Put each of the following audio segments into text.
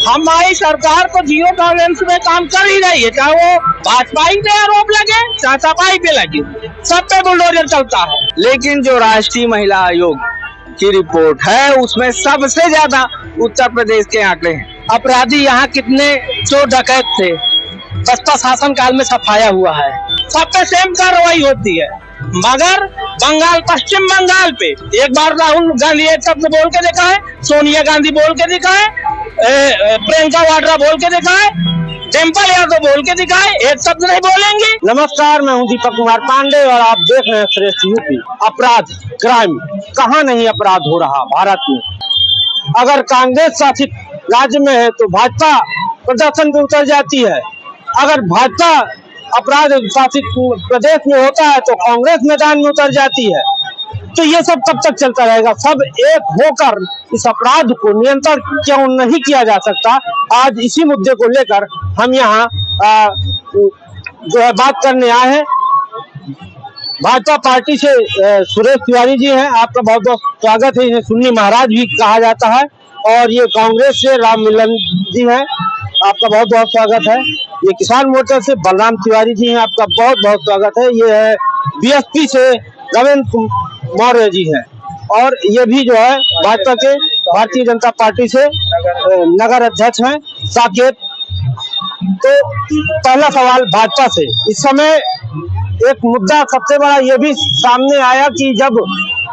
हमारी सरकार तो जीरो टॉलरेंस में काम कर ही रही है, चाहे वो भाजपा ही पे आरोप लगे चाहे सपा पे लगे, सब पे बुलडोजर चलता है। लेकिन जो राष्ट्रीय महिला आयोग की रिपोर्ट है उसमें सबसे ज्यादा उत्तर प्रदेश के आंकड़े हैं। अपराधी यहाँ कितने चोर डकैत थे, सत्ता शासन काल में सफाया हुआ है, सब पे सेम कार्रवाई होती है। मगर बंगाल, पश्चिम बंगाल पे एक बार राहुल गांधी एक शब्द बोल के दिखाए, सोनिया गांधी बोल के दिखाए, प्रियंका वाड्रा बोल के दिखाए, डिम्पल यादव बोल के दिखाए, एक शब्द नहीं बोलेंगे। नमस्कार, मैं हूं दीपक कुमार पांडे और आप देख रहे हैं श्रेष्ठ यूपी। अपराध, क्राइम, कहां नहीं अपराध हो रहा भारत में। अगर कांग्रेस शासित राज्य में है तो भाजपा प्रदर्शन पे उतर जाती है, अगर भाजपा अपराध शासित प्रदेश में होता है तो कांग्रेस मैदान में उतर जाती है। तो ये सब कब तक चलता रहेगा? सब एक होकर इस अपराध को नियंत्रण क्यों नहीं किया जा सकता? आज इसी मुद्दे को लेकर हम यहाँ जो है बात करने आए हैं। भाजपा पार्टी से सुरेश तिवारी जी हैं, आपका बहुत बहुत स्वागत है। इन्हें सुन्नी महाराज भी कहा जाता है। और ये कांग्रेस से राम मिलन जी हैं, आपका बहुत बहुत स्वागत है। ये किसान मोर्चा से बलराम तिवारी जी हैं, आपका बहुत बहुत स्वागत है। ये है बीएसपी से रविंद्र मौर्य जी हैं और ये भी जो है भाजपा के भारतीय जनता पार्टी से नगर अध्यक्ष हैं साकेत। तो पहला सवाल भाजपा से, इस समय एक मुद्दा सबसे बड़ा ये भी सामने आया कि जब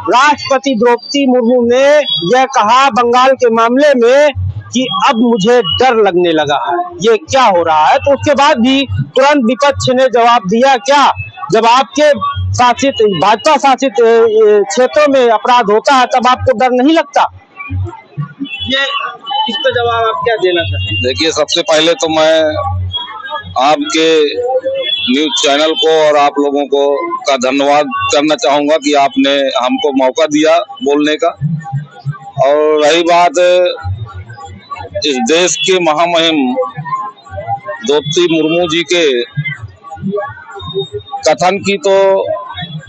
राष्ट्रपति द्रौपदी मुर्मू ने यह कहा बंगाल के मामले में कि अब मुझे डर लगने लगा है, ये क्या हो रहा है, तो उसके बाद भी तुरंत विपक्ष ने जवाब दिया क्या, जब आपके शासित भाजपा शासित क्षेत्रों में अपराध होता है तब आपको डर नहीं लगता? ये इसका जवाब आप क्या देना चाहते हैं? देखिए, सबसे पहले तो मैं आपके न्यूज चैनल को और आप लोगों को का धन्यवाद करना चाहूंगा कि आपने हमको मौका दिया बोलने का। और रही बात इस देश के महामहिम द्रौपदी मुर्मू जी के कथन की, तो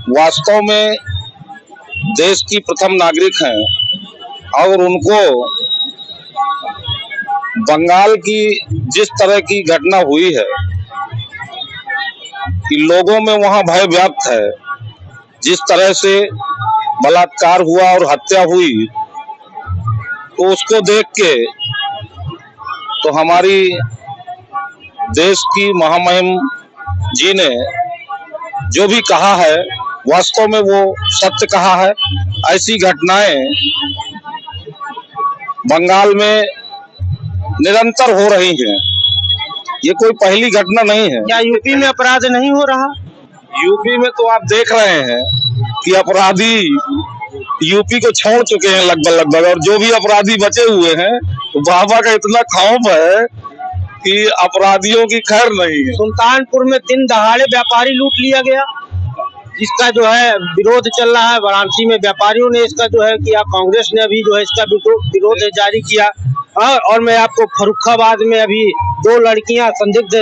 वास्तव में देश की प्रथम नागरिक हैं और उनको बंगाल की जिस तरह की घटना हुई है कि लोगों में वहां भय व्याप्त है, जिस तरह से बलात्कार हुआ और हत्या हुई, तो उसको देख के तो हमारी देश की महामहिम जी ने जो भी कहा है वास्तव में वो सत्य कहा है। ऐसी घटनाएं बंगाल में निरंतर हो रही हैं, ये कोई पहली घटना नहीं है। क्या यूपी में अपराध नहीं हो रहा? यूपी में तो आप देख रहे हैं कि अपराधी यूपी को छोड़ चुके हैं लगभग, और जो भी अपराधी बचे हुए हैं तो बाबा का इतना खौफ है कि अपराधियों की खैर नहीं है। सुल्तानपुर में दिन दहाड़े व्यापारी लूट लिया गया, इसका जो है विरोध चल रहा है। वाराणसी में व्यापारियों ने इसका जो है किया, कांग्रेस ने अभी जो है इसका विरोध जारी किया। और मैं आपको फर्रुखाबाद में अभी 2 लड़कियां संदिग्ध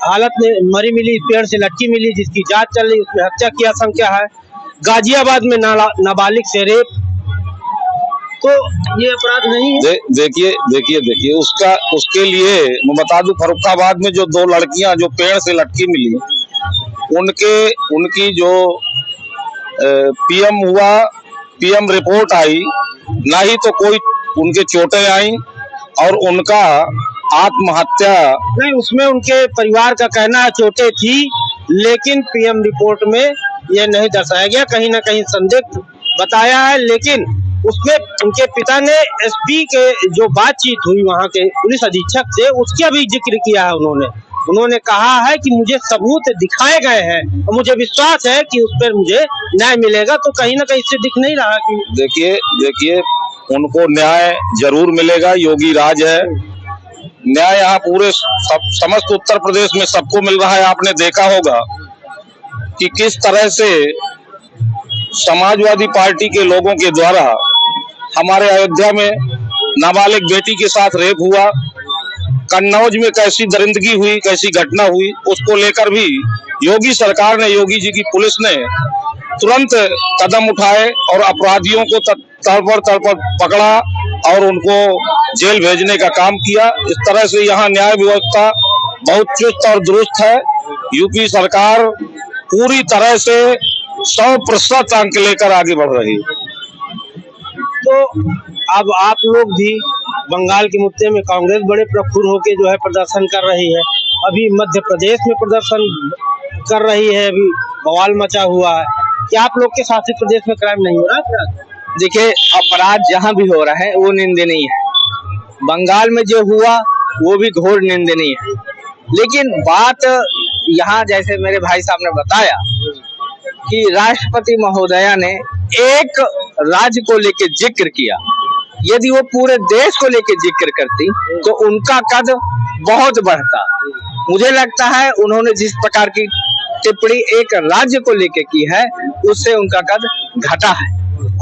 हालत में मरी मिली, पेड़ से लटकी मिली, जिसकी जांच चल रही, उसमें हत्या की आशंका है। गाजियाबाद में नाबालिग से रेप, तो ये अपराध नहीं है। देखिए उसके लिए मैं बता दूं, फर्रुखाबाद में जो 2 लड़कियां जो पेड़ से लटकी मिली, उनकी जो पीएम रिपोर्ट आई, ना ही तो कोई उनके चोटें आई और उनका आत्महत्या नहीं, उसमें उनके परिवार का कहना है चोटें थी, लेकिन पीएम रिपोर्ट में यह नहीं दर्शाया गया, कहीं ना कहीं संदिग्ध बताया है। लेकिन उसमें उनके पिता ने एसपी के जो बातचीत हुई वहां के पुलिस अधीक्षक से, उसका भी जिक्र किया है। उन्होंने कहा है कि मुझे सबूत दिखाए गए हैं और मुझे विश्वास है कि उस पर मुझे न्याय मिलेगा। तो कहीं ना कहीं इससे दिख नहीं रहा कि देखिए उनको न्याय जरूर मिलेगा। योगी राज है, न्याय यहाँ पूरे समस्त उत्तर प्रदेश में सबको मिल रहा है। आपने देखा होगा कि किस तरह से समाजवादी पार्टी के लोगों के द्वारा हमारे अयोध्या में नाबालिग बेटी के साथ रेप हुआ, कन्नौज में कैसी दरिंदगी हुई, कैसी घटना हुई, उसको लेकर भी योगी सरकार ने, योगी जी की पुलिस ने तुरंत कदम उठाए और अपराधियों को तल पर पकड़ा और उनको जेल भेजने का काम किया। इस तरह से यहाँ न्याय व्यवस्था बहुत चुस्त और दुरुस्त है। यूपी सरकार पूरी तरह से 100% अंक लेकर आगे बढ़ रही है। तो अब आप लोग भी बंगाल के मुद्दे में कांग्रेस बड़े प्रफुल्ल होकर जो है प्रदर्शन कर रही है, अभी मध्य प्रदेश में प्रदर्शन कर रही है, अभी बवाल मचा हुआ है। क्या आप लोग के शासित प्रदेश में क्राइम नहीं हो रहा अपराध? देखिए, अपराध जहाँ भी हो रहा है वो निंदनीय है। बंगाल में जो हुआ वो भी घोर निंदनीय है। लेकिन बात यहाँ, जैसे मेरे भाई साहब ने बताया कि राष्ट्रपति महोदया ने एक राज्य को लेकर जिक्र किया, यदि वो पूरे देश को लेकर जिक्र करती तो उनका कद बहुत बढ़ता। मुझे लगता है उन्होंने जिस प्रकार की टिप्पणी एक राज्य को लेकर की है उससे उनका कद घटा है।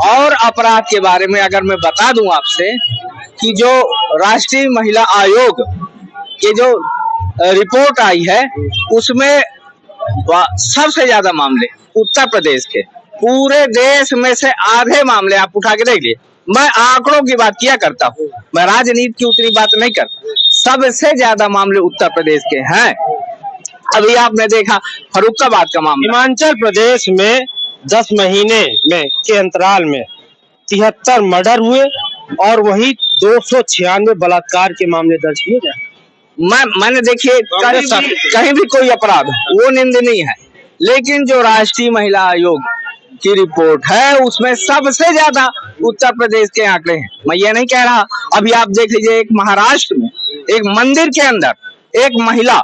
और अपराध के बारे में अगर मैं बता दूं आपसे कि जो राष्ट्रीय महिला आयोग के जो रिपोर्ट आई है उसमें सबसे ज्यादा मामले उत्तर प्रदेश के, पूरे देश में से आधे मामले आप उठा के देखिए। मैं आंकड़ों की बात किया करता हूँ, मैं राजनीति की उतनी बात नहीं करता। सबसे ज्यादा मामले उत्तर प्रदेश के हैं। अभी आपने देखा फर्रुखाबाद का मामला, हिमाचल प्रदेश में 10 महीने में के अंतराल में 73 मर्डर हुए और वही 296 बलात्कार के मामले दर्ज किए गए। मैंने देखिए कहीं भी कोई अपराध वो निंदनीय है, लेकिन जो राष्ट्रीय महिला आयोग की रिपोर्ट है उसमें सबसे ज्यादा उत्तर प्रदेश के आंकड़े हैं। मैं ये नहीं कह रहा, अभी आप देख लीजिए एक महाराष्ट्र में एक मंदिर के अंदर एक महिला,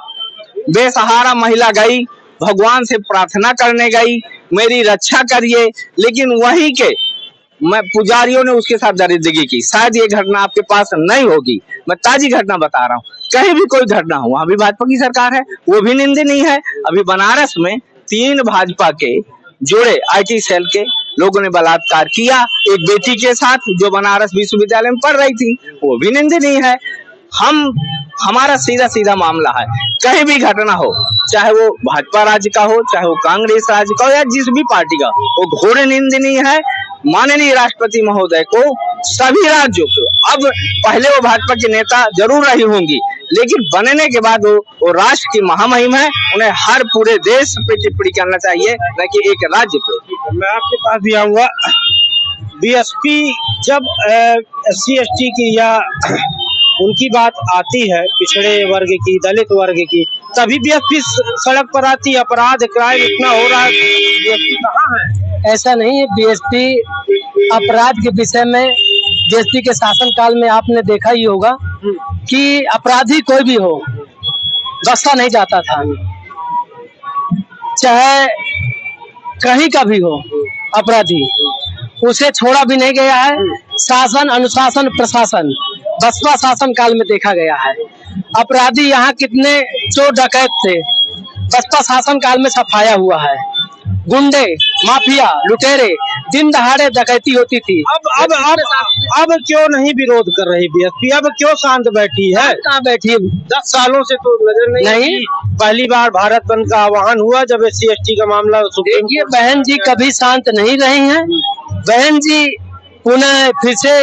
बेसहारा महिला गई, भगवान से प्रार्थना करने गई, मेरी रक्षा करिए, लेकिन वहीं के पुजारियों ने उसके साथ दरिंदगी की। शायद ये घटना आपके पास नहीं होगी, मैं ताजी घटना बता रहा हूँ। कहीं भी कोई घटना हो, अभी भाजपा की सरकार है वो भी निंदनीय है। अभी बनारस में 3 भाजपा के जुड़े IT सेल के लोगों ने बलात्कार किया एक बेटी के साथ जो बनारस विश्वविद्यालय में पढ़ रही थी, वो भी निंदनीय है। हमारा सीधा सीधा मामला है, कहीं भी घटना हो, चाहे वो भाजपा राज्य का हो, चाहे वो कांग्रेस राज्य का हो या जिस भी पार्टी का, वो घोर निंदनीय है। माननीय राष्ट्रपति महोदय को सभी राज्यों को, अब पहले वो भाजपा के नेता जरूर रही होंगी, लेकिन बनने के बाद वो राष्ट्र की महामहिम है, उन्हें हर पूरे देश पे टिप्पणी करना चाहिए, न कि एक राज्य पे। मैं आपके पास भी आऊंगा। BSP जब SC/ST की या उनकी बात आती है, पिछड़े वर्ग की, दलित वर्ग की, तभी BSP सड़क पर आती है। अपराध क्राइम इतना हो रहा है, BSP कहाँ है? ऐसा नहीं है। BSP अपराध के विषय में BSP के शासनकाल में आपने देखा ही होगा कि अपराधी कोई भी हो बख्शा नहीं जाता था, चाहे कहीं का भी हो अपराधी, उसे छोड़ा भी नहीं गया है। शासन, अनुशासन, प्रशासन बसपा शासन काल में देखा गया है। अपराधी यहाँ कितने चोर डकैत थे, बसपा शासन काल में सफाया हुआ है। गुंडे, माफिया, लुटेरे, दिन दहाड़े डकैती होती थी। अब क्यों नहीं विरोध कर रही BSP? अब क्यों शांत बैठी है? कहाँ बैठी है? 10 सालों से तो नजर नहीं। पहली बार भारत बंद का आह्वान हुआ जब SC/ST का मामला सुप्रीम। देखिए, बहन जी कभी शांत नहीं रही हैं। बहन जी पुनः फिर से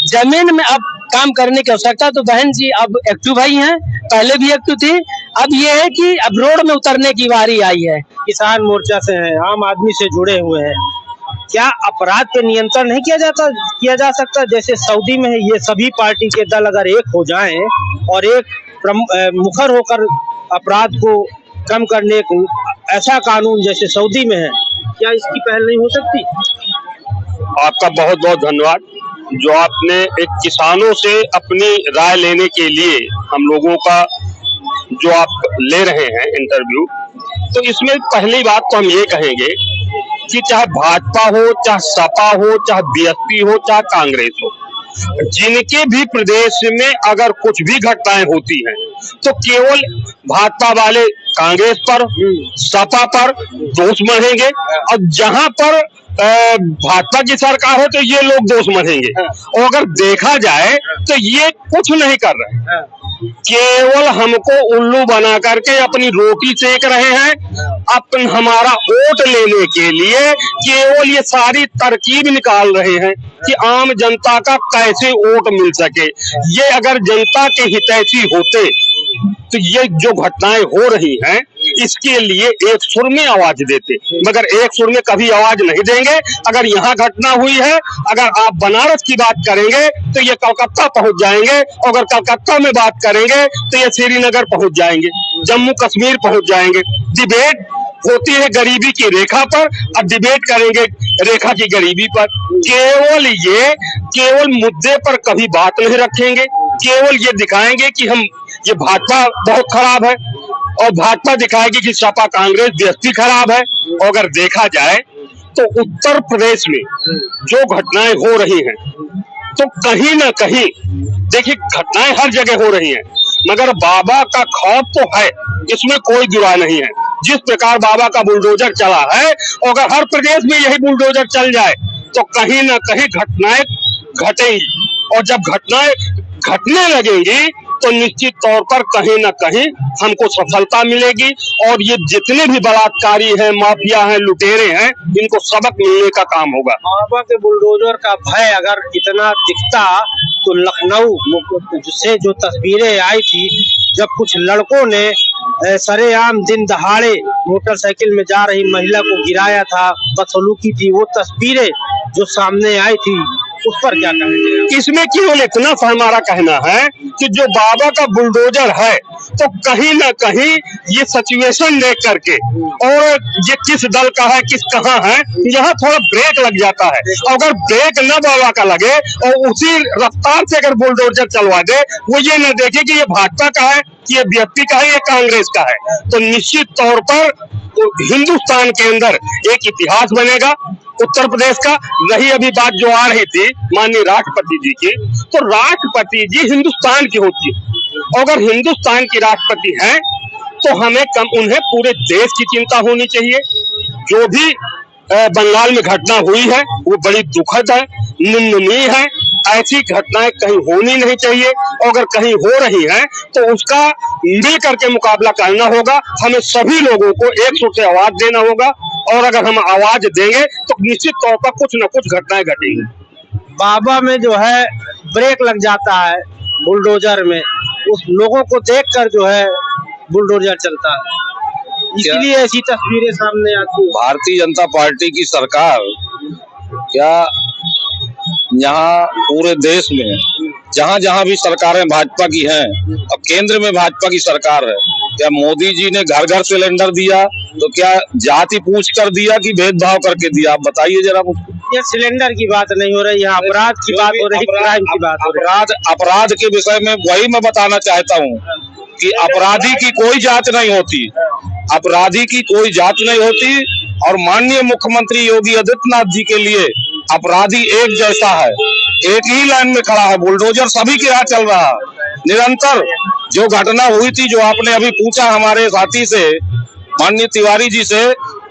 जमीन में अब काम करने की आवश्यकता, तो बहन जी अब एक्टिव आई हैं, पहले भी एक्टिव थी। अब ये है कि अब रोड में उतरने की बारी आई है। किसान मोर्चा से हैं, आम आदमी से जुड़े हुए हैं, क्या अपराध पे नियंत्रण नहीं किया जा सकता? जैसे सऊदी में है, ये सभी पार्टी के दल अगर एक हो जाएं और एक मुखर होकर अपराध को कम करने को, ऐसा कानून जैसे सऊदी में है, क्या इसकी पहल नहीं हो सकती? आपका बहुत बहुत धन्यवाद जो आपने एक किसानों से अपनी राय लेने के लिए हम लोगों का जो आप ले रहे हैं इंटरव्यू। तो इसमें पहली बात तो हम ये कहेंगे कि चाहे भाजपा हो, चाहे सपा हो, चाहे BSP हो, चाहे कांग्रेस हो, जिनके भी प्रदेश में अगर कुछ भी घटनाएं होती हैं तो केवल भाजपा वाले कांग्रेस पर, सपा पर दोष बढ़ेंगे, और जहां पर भाजपा की सरकार है तो ये लोग दोष मनेंगे। और अगर देखा जाए तो ये कुछ नहीं कर रहे, केवल हमको उल्लू बना करके अपनी रोटी सेक रहे हैं। हमारा वोट लेने के लिए केवल ये सारी तरकीब निकाल रहे हैं कि आम जनता का कैसे वोट मिल सके। ये अगर जनता के हितैषी होते तो ये जो घटनाएं हो रही हैं इसके लिए एक सुर में आवाज देते, मगर एक सुर में कभी आवाज नहीं देंगे। अगर यहाँ घटना हुई है, अगर आप बनारस की बात करेंगे तो ये कलकत्ता पहुंच जाएंगे, और अगर कलकत्ता में बात करेंगे तो ये श्रीनगर पहुंच जाएंगे, जम्मू कश्मीर पहुंच जाएंगे। डिबेट होती है गरीबी की रेखा पर, अब डिबेट करेंगे रेखा की गरीबी पर। केवल मुद्दे पर कभी बात नहीं रखेंगे, केवल ये दिखाएंगे कि हम ये भाजपा बहुत खराब है, और भाजपा दिखाएगी कि सपा कांग्रेस बीएसपी खराब है। और अगर देखा जाए तो उत्तर प्रदेश में जो घटनाएं हो रही हैं तो कहीं ना कहीं देखिए घटनाएं हर जगह हो रही हैं, मगर बाबा का खौफ तो है, इसमें कोई दुराय नहीं है। जिस प्रकार बाबा का बुलडोजर चला है, और अगर हर प्रदेश में यही बुलडोजर चल जाए तो कहीं ना कहीं घटनाएं घटेंगी, और जब घटनाएं घटने लगेंगी तो निश्चित तौर पर कहीं ना कहीं हमको सफलता मिलेगी। और ये जितने भी बलात्कारी हैं, माफिया हैं, लुटेरे हैं, इनको सबक मिलने का काम होगा। बाबा के बुलडोजर का भय अगर इतना दिखता तो लखनऊ से जो तस्वीरें आई थी जब कुछ लड़कों ने सरेआम दिन दहाड़े मोटरसाइकिल में जा रही महिला को गिराया था, बदसलूकी थी, वो तस्वीरें जो सामने आई थी उस पर क्या कहेंगे? इसमें केवल इतना सा हमारा कहना है कि जो बाबा का बुलडोजर है तो कहीं ना कहीं ये सिचुएशन देख करके, और ये किस दल का है, किस कहाँ है, यहाँ थोड़ा ब्रेक लग जाता है। अगर ब्रेक न बाबा का लगे और उसी रफ्तार से अगर बुलडोजर चलवा दे, वो ये न देखे कि ये भाजपा का है, कि ये बीएसपी का है, ये कांग्रेस का है, तो निश्चित तौर पर हिंदुस्तान के अंदर एक इतिहास बनेगा उत्तर प्रदेश का। रही अभी बात जो आ रही थी माननीय राष्ट्रपति जी की, तो राष्ट्रपति जी हिंदुस्तान की होती है, अगर हिंदुस्तान की राष्ट्रपति हैं तो हमें उन्हें पूरे देश की चिंता होनी चाहिए। जो भी बंगाल में घटना हुई है वो बड़ी दुखद है, निंदनीय है। ऐसी घटनाएं कहीं होनी नहीं चाहिए, और अगर कहीं हो रही हैं तो उसका मिल करके मुकाबला करना होगा। हमें सभी लोगों को एक सुर से आवाज देना होगा, और अगर हम आवाज देंगे तो निश्चित तौर पर कुछ न कुछ घटनाएं घटेंगी। बाबा में जो है ब्रेक लग जाता है बुलडोजर में, उस लोगों को देखकर जो है बुलडोजर चलता है, इसलिए ऐसी तस्वीरें सामने आती है। भारतीय जनता पार्टी की सरकार क्या यहाँ पूरे देश में जहाँ जहाँ भी सरकारें भाजपा की हैं, अब केंद्र में भाजपा की सरकार है, क्या मोदी जी ने घर घर सिलेंडर दिया तो क्या जाति पूछ कर दिया कि भेदभाव करके दिया? आप बताइए जरा मुझको। ये सिलेंडर की बात नहीं हो रही, यहाँ अपराध की बात हो रही, क्राइम की बात हो रही। अपराध के विषय में वही मैं बताना चाहता हूँ कि अपराधी की कोई जात नहीं होती, अपराधी की कोई जात नहीं होती। और माननीय मुख्यमंत्री योगी आदित्यनाथ जी के लिए अपराधी एक जैसा है, एक ही लाइन में खड़ा है, बुलडोजर सभी के यहाँ चल रहा है निरंतर। जो घटना हुई थी, जो आपने अभी पूछा हमारे साथी से, माननीय तिवारी जी से,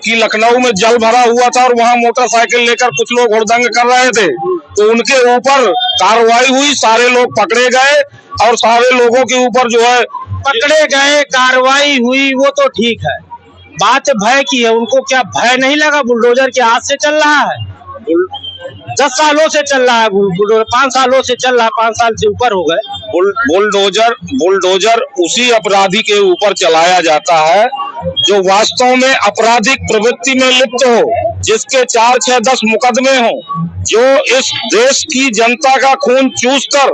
कि लखनऊ में जल भरा हुआ था और वहां मोटरसाइकिल लेकर कुछ लोग हुड़दंग कर रहे थे, तो उनके ऊपर कार्रवाई हुई, सारे लोग पकड़े गए, और सारे लोगों के ऊपर जो है पकड़े गए, कार्रवाई हुई, वो तो ठीक है। बात भय की है, उनको क्या भय नहीं लगा? बुलडोजर के हाथ से चल रहा है, 10 सालों से चल रहा है बुलडोजर, 5 सालों से चल रहा है, 5 साल से ऊपर हो गए। बुलडोजर उसी अपराधी के ऊपर चलाया जाता है जो वास्तव में आपराधिक प्रवृत्ति में लिप्त हो, जिसके 4, 6, 10 मुकदमे हो, जो इस देश की जनता का खून चूस कर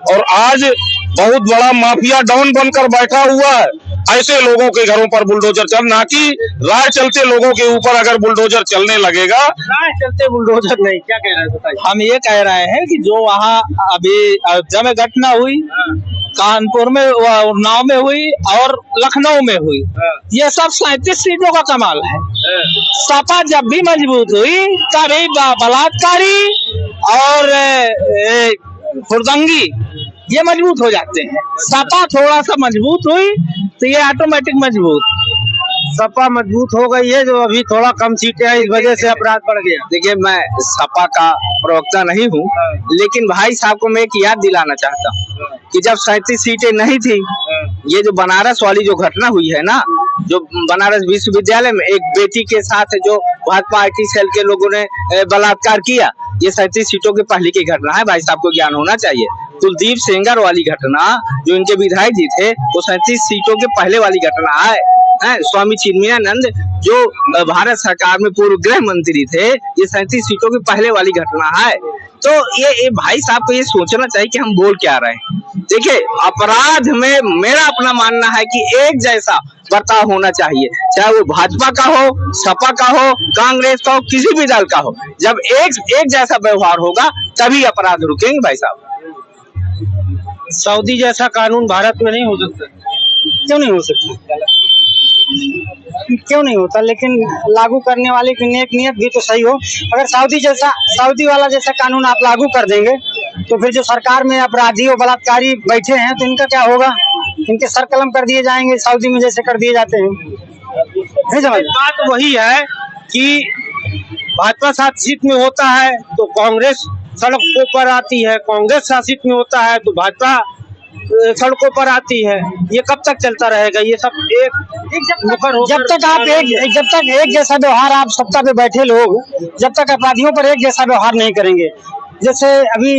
और आज बहुत बड़ा माफिया डॉन बनकर बैठा हुआ है, ऐसे लोगों के घरों पर बुलडोजर चल, ना कि राह चलते लोगों के ऊपर अगर बुलडोजर चलने लगेगा। राह चलते बुलडोजर नहीं, क्या कह रहे हैं बताइए? हम ये कह रहे हैं कि जो वहाँ अभी अयोध्या में घटना हुई, कानपुर में, उन्नाव में हुई और लखनऊ में हुई, ये सब 37 सीटों का कमाल है। सपा जब भी मजबूत हुई तभी बलात्कारी और हुड़दंगी ये मजबूत हो जाते हैं। सपा थोड़ा सा मजबूत हुई तो ये ऑटोमेटिक मजबूत। सपा मजबूत हो गई है, जो अभी थोड़ा कम सीटें हैं, इस वजह से अपराध बढ़ गया। देखिए, मैं सपा का प्रवक्ता नहीं हूँ, लेकिन भाई साहब को मैं एक याद दिलाना चाहता हूँ कि जब 37 सीटें नहीं थी, ये जो बनारस वाली जो घटना हुई है ना, जो बनारस विश्वविद्यालय में एक बेटी के साथ जो भाजपा IT सेल के लोगों ने बलात्कार किया, ये 37 सीटों की पहले की घटना है। भाई साहब को ज्ञान होना चाहिए। कुलदीप सेंगर वाली घटना जो इनके विधायक जी थे, वो 37 सीटों के पहले वाली घटना है। स्वामी चिन्मयानंद जो भारत सरकार में पूर्व गृह मंत्री थे, ये 37 सीटों की पहले वाली घटना है। तो ये भाई साहब को ये सोचना चाहिए कि हम बोल क्या रहे हैं। देखिए, अपराध में मेरा अपना मानना है कि एक जैसा बर्ताव होना चाहिए, चाहे वो भाजपा का हो, सपा का हो, कांग्रेस का हो, किसी भी दल का हो। जब एक जैसा व्यवहार होगा तभी अपराध रुकेंगे भाई साहब। सऊदी जैसा कानून भारत में नहीं हो सकता। क्यों नहीं हो सकता? क्यों नहीं होता? लेकिन लागू करने वाले की नीयत भी तो सही हो। अगर सऊदी वाला जैसा कानून आप लागू कर देंगे तो फिर जो सरकार में अपराधी और बलात्कारी बैठे हैं तो इनका क्या होगा? इनके सर कलम कर दिए जाएंगे, सऊदी में जैसे कर दिए जाते हैं। नहीं समझ? बात वही है कि भाजपा शासित में होता है तो कांग्रेस सड़कों पर आती है, कांग्रेस शासित में होता है तो भाजपा सड़कों पर आती है। ये कब तक चलता रहेगा? ये सब जब तक एक जैसा व्यवहार, आप सत्ता पे बैठे लोग जब तक अपराधियों पर एक जैसा व्यवहार नहीं करेंगे, जैसे अभी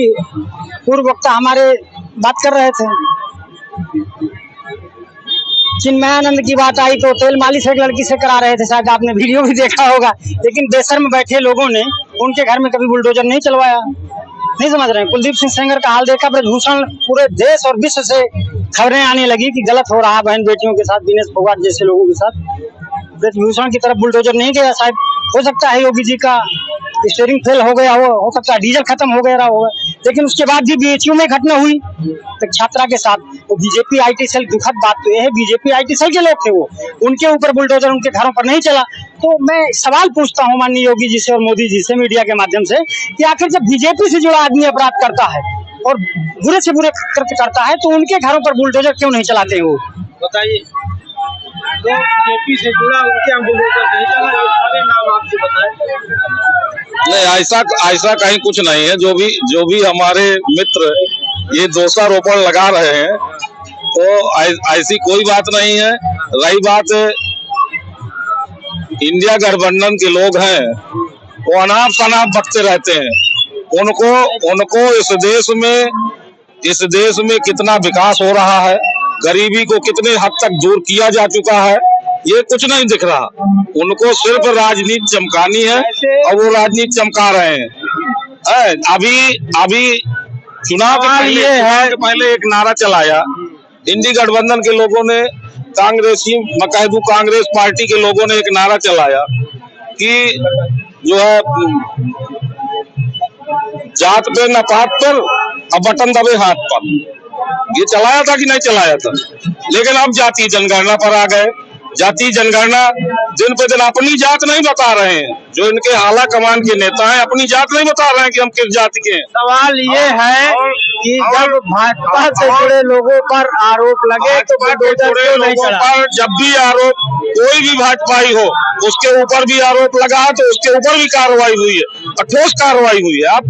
पूर्व वक्ता हमारे बात कर रहे थे, चिन्मयानंद की बात आई तो तेल मालिश एक लड़की से करा रहे थे, शायद आपने वीडियो भी देखा होगा। लेकिन बेशर्म बैठे लोगों ने उनके घर में कभी बुलडोजर नहीं चलवाया। नहीं समझ रहे हैं? कुलदीप सिंह सेंगर का हाल देखा, ब्रजभूषण पूरे देश और विश्व से खबरें आने लगी कि गलत हो रहा बहन बेटियों के साथ, दिनेश फोगाट जैसे लोगों के साथ। ब्रजभूषण की तरफ बुलडोजर नहीं गया, शायद हो सकता है योगी जी का स्टीयरिंग फेल हो गया हो सकता है डीजल खत्म हो गया होगा। लेकिन उसके बाद भी BHU में घटना हुई एक छात्रा के साथ, तो बीजेपी IT सेल, दुखद बात तो यह है बीजेपी IT सेल के लोग थे, वो उनके ऊपर बुलडोजर उनके घरों पर नहीं चला। तो मैं सवाल पूछता हूँ माननीय योगी जी से और मोदी जी से मीडिया के माध्यम से कि आखिर जब बीजेपी से जुड़ा आदमी अपराध करता है और बुरे से बुरे कृत्य करता है तो उनके घरों पर बुलडोजर क्यों नहीं चलाते हैं? वो बताइए। तो बीजेपी से जुड़ा उनके हम बुलडोजर नहीं चला, सारे नाम आपको बताए। नहीं, ऐसा कहीं कुछ नहीं है। जो भी हमारे मित्र ये दोषारोपण लगा रहे हैं तो ऐसी कोई बात नहीं है। रही बात इंडिया गठबंधन के लोग हैं, वो अनाप शनाप बकते रहते हैं। उनको इस देश में कितना विकास हो रहा है, गरीबी को कितने हद तक दूर किया जा चुका है, ये कुछ नहीं दिख रहा। उनको सिर्फ राजनीति चमकानी है और वो राजनीति चमका रहे हैं। अभी चुनाव के पहले एक नारा चलाया इंडी गठबंधन के लोगों ने, कांग्रेस पार्टी के लोगों ने एक नारा चलाया कि जो है जात पे न पात पर और बटन दबे हाथ पर। ये चलाया था कि नहीं चलाया था? लेकिन अब जातीय जनगणना पर आ गए। जातीय जनगणना दिन पे दिन अपनी जात नहीं बता रहे हैं। जो इनके आला कमान के नेता हैं अपनी जात नहीं बता रहे हैं कि हम किस जाति के हैं। सवाल ये है कि जब भाजपा से जुड़े लोगों पर आरोप लगे तो जब भी आरोप कोई भी भाजपाई हो उसके ऊपर भी आरोप लगा तो उसके ऊपर भी कार्रवाई हुई है, ठोस कार्रवाई हुई है। आप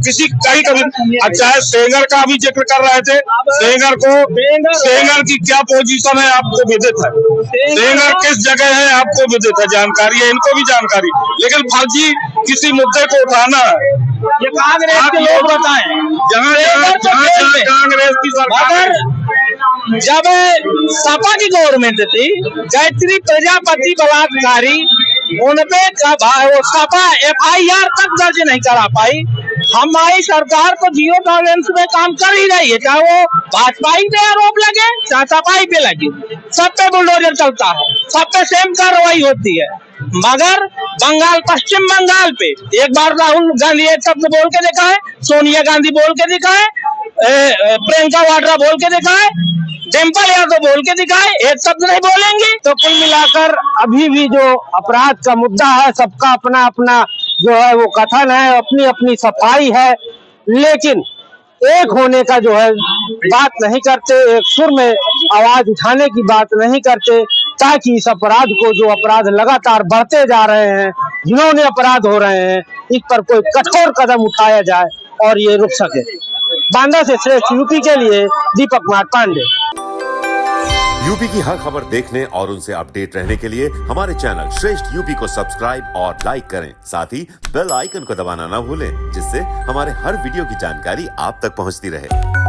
कभी चाहे सेंगर का भी जिक्र कर रहे थे, सेंगर की क्या पोजीशन है आपको विदित है, सेंगर किस जगह है आपको विदित है, जानकारी है, इनको भी जानकारी। लेकिन फर्जी किसी मुद्दे को उठाना है, ये कांग्रेस के लोग बताएं। जहाँ कांग्रेस की सरकार, जब सपा की गवर्नमेंट थी, गायत्री प्रजापति बलात्कारी, उनपे सपा FIR तक दर्ज नहीं करा पाई। हमारी सरकार तो 0 टॉलरेंस में काम कर ही रही है, चाहे वो भाजपा पे आरोप लगे चाहे सपा पे लगे, सब पे बुलडोजर चलता है, सब पे सेम कार्रवाई होती है। मगर पश्चिम बंगाल पे एक बार राहुल गांधी एक शब्द बोल के देखा है, सोनिया गांधी बोल के दिखा है, प्रियंका वाड्रा बोल के दिखा है, डिम्पल यादव बोल के दिखाए, एक शब्द नहीं बोलेंगे। तो कुल मिलाकर अभी भी जो अपराध का मुद्दा है, सबका अपना अपना जो है वो कथन है, अपनी अपनी सफाई है, लेकिन एक होने का जो है बात नहीं करते, एक सुर में आवाज उठाने की बात नहीं करते, ताकि इस अपराध को, जो अपराध लगातार बढ़ते जा रहे हैं, जिन्होंने अपराध हो रहे हैं, इस पर कोई कठोर कदम उठाया जाए और ये रुक सके। बांदा से श्रेष्ठ यूपी के लिए दीपक कुमार पांडे। यूपी की हर खबर देखने और उनसे अपडेट रहने के लिए हमारे चैनल श्रेष्ठ यूपी को सब्सक्राइब और लाइक करें। साथ ही बेल आइकन को दबाना ना भूलें, जिससे हमारे हर वीडियो की जानकारी आप तक पहुंचती रहे।